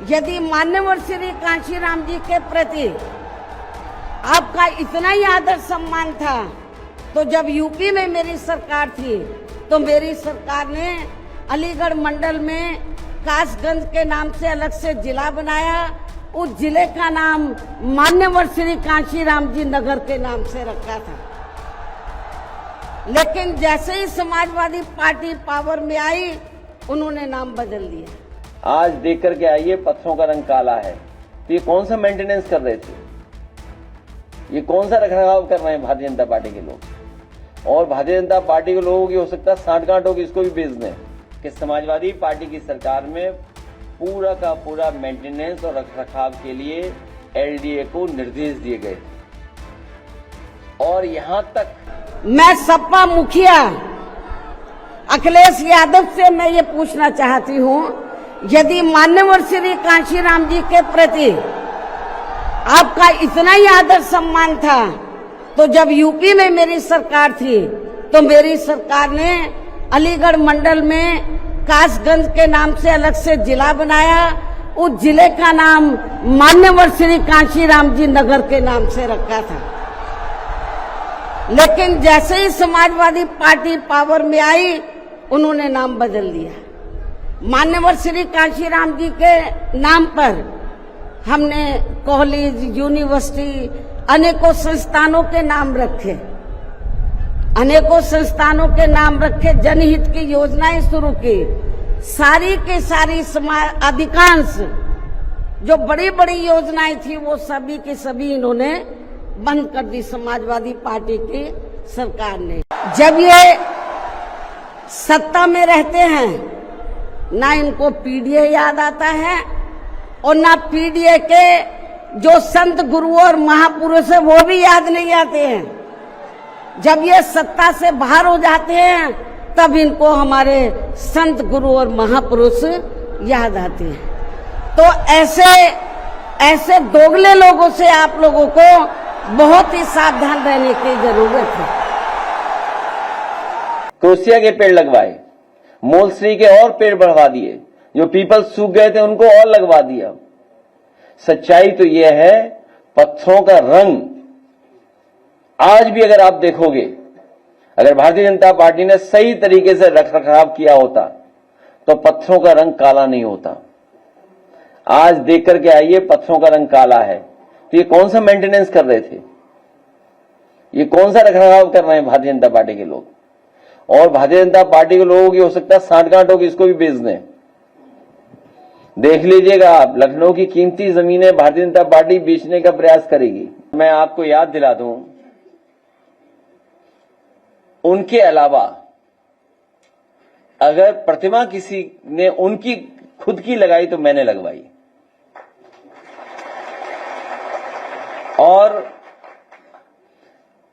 यदि मान्यवर श्री कांशीराम जी के प्रति आपका इतना ही आदर सम्मान था, तो जब यूपी में मेरी सरकार थी तो मेरी सरकार ने अलीगढ़ मंडल में कासगंज के नाम से अलग से जिला बनाया। उस जिले का नाम मान्यवर श्री कांशीराम जी नगर के नाम से रखा था। लेकिन जैसे ही समाजवादी पार्टी पावर में आई, उन्होंने नाम बदल दिया। आज देख करके आइए, पत्थरों का रंग काला है। तो ये कौन सा मेंटेनेंस कर रहे थे, ये कौन सा रखरखाव कर रहे हैं भारतीय जनता पार्टी के लोग? और भारतीय जनता पार्टी के लोगों की हो सकता है सांठगांठ होगी, इसको भी बेच दें कि समाजवादी पार्टी की सरकार में पूरा का पूरा मेंटेनेंस और रखरखाव के लिए एलडीए को निर्देश दिए गए थे। और यहां तक मैं सपा मुखिया अखिलेश यादव से मैं ये पूछना चाहती हूँ, यदि मान्यवर श्री कांशीराम जी के प्रति आपका इतना ही आदर सम्मान था, तो जब यूपी में मेरी सरकार थी तो मेरी सरकार ने अलीगढ़ मंडल में कासगंज के नाम से अलग से जिला बनाया। उस जिले का नाम मान्यवर श्री कांशीराम जी नगर के नाम से रखा था। लेकिन जैसे ही समाजवादी पार्टी पावर में आई, उन्होंने नाम बदल दिया। मान्यवर श्री कांशीराम जी के नाम पर हमने कॉलेज, यूनिवर्सिटी, अनेकों संस्थानों के नाम रखे, अनेकों संस्थानों के नाम रखे, जनहित की योजनाएं शुरू की। सारी के सारी अधिकांश जो बड़ी बड़ी योजनाएं थी वो सभी की सभी इन्होंने बंद कर दी समाजवादी पार्टी की सरकार ने। जब ये सत्ता में रहते हैं, ना इनको पीडीए याद आता है और ना पीडीए के जो संत गुरु और महापुरुष है वो भी याद नहीं आते हैं। जब ये सत्ता से बाहर हो जाते हैं, तब इनको हमारे संत गुरु और महापुरुष याद आते हैं। तो ऐसे दोगले लोगों से आप लोगों को बहुत ही सावधान रहने की जरूरत है। क्रोसिया के पेड़ लगवाए, मोलश्री के और पेड़ बढ़वा दिए, जो पीपल सूख गए थे उनको और लगवा दिया। सच्चाई तो यह है, पत्थरों का रंग आज भी अगर आप देखोगे, अगर भारतीय जनता पार्टी ने सही तरीके से रखरखाव किया होता तो पत्थरों का रंग काला नहीं होता। आज देख करके आइए, पत्थरों का रंग काला है। तो ये कौन सा मेंटेनेंस कर रहे थे, ये कौन सा रखरखाव कर रहे हैं भारतीय जनता पार्टी के लोग? और भारतीय जनता पार्टी के लोगों की हो सकता है सांठगांठ होगी, इसको भी बेच दें। देख लीजिएगा आप, लखनऊ की कीमती जमीनें भारतीय जनता पार्टी बेचने का प्रयास करेगी। मैं आपको याद दिला दूं, उनके अलावा अगर प्रतिमा किसी ने उनकी खुद की लगाई तो मैंने लगवाई। और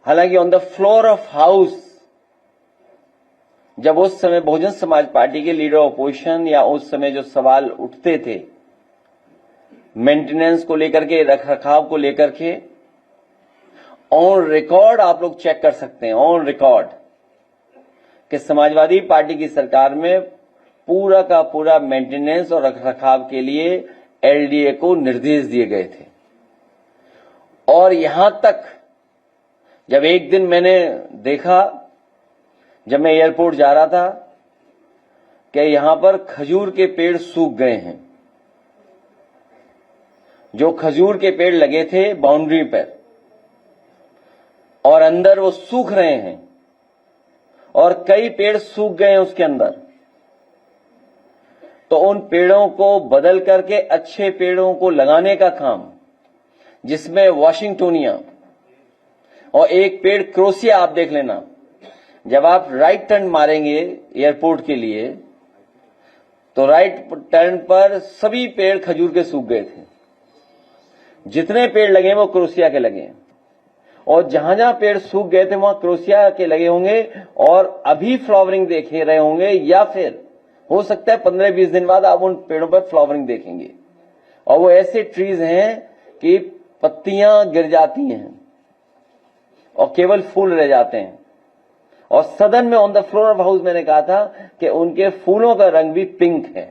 हालांकि on the floor of house, जब उस समय बहुजन समाज पार्टी के लीडर ऑपोजिशन या उस समय जो सवाल उठते थे मेंटेनेंस को लेकर के, रखरखाव को लेकर के, ऑन रिकॉर्ड आप लोग चेक कर सकते हैं, ऑन रिकॉर्ड, कि समाजवादी पार्टी की सरकार में पूरा का पूरा मेंटेनेंस और रखरखाव के लिए एलडीए को निर्देश दिए गए थे। और यहां तक जब एक दिन मैंने देखा, जब मैं एयरपोर्ट जा रहा था, कि यहां पर खजूर के पेड़ सूख गए हैं। जो खजूर के पेड़ लगे थे बाउंड्री पर, और अंदर वो सूख रहे हैं, और कई पेड़ सूख गए हैं उसके अंदर। तो उन पेड़ों को बदल करके अच्छे पेड़ों को लगाने का काम, जिसमें वाशिंगटोनिया और एक पेड़ क्रोसिया, आप देख लेना, जब आप राइट टर्न मारेंगे एयरपोर्ट के लिए, तो राइट टर्न पर सभी पेड़ खजूर के सूख गए थे। जितने पेड़ लगे वो क्रोसिया के लगे, और जहां जहां पेड़ सूख गए थे वहां क्रोसिया के लगे होंगे, और अभी फ्लावरिंग देख रहे होंगे, या फिर हो सकता है 15-20 दिन बाद आप उन पेड़ों पर फ्लावरिंग देखेंगे। और वो ऐसे ट्रीज हैं कि पत्तियां गिर जाती हैं और केवल फूल रह जाते हैं। और सदन में on the floor of house मैंने कहा था कि उनके फूलों का रंग भी पिंक है।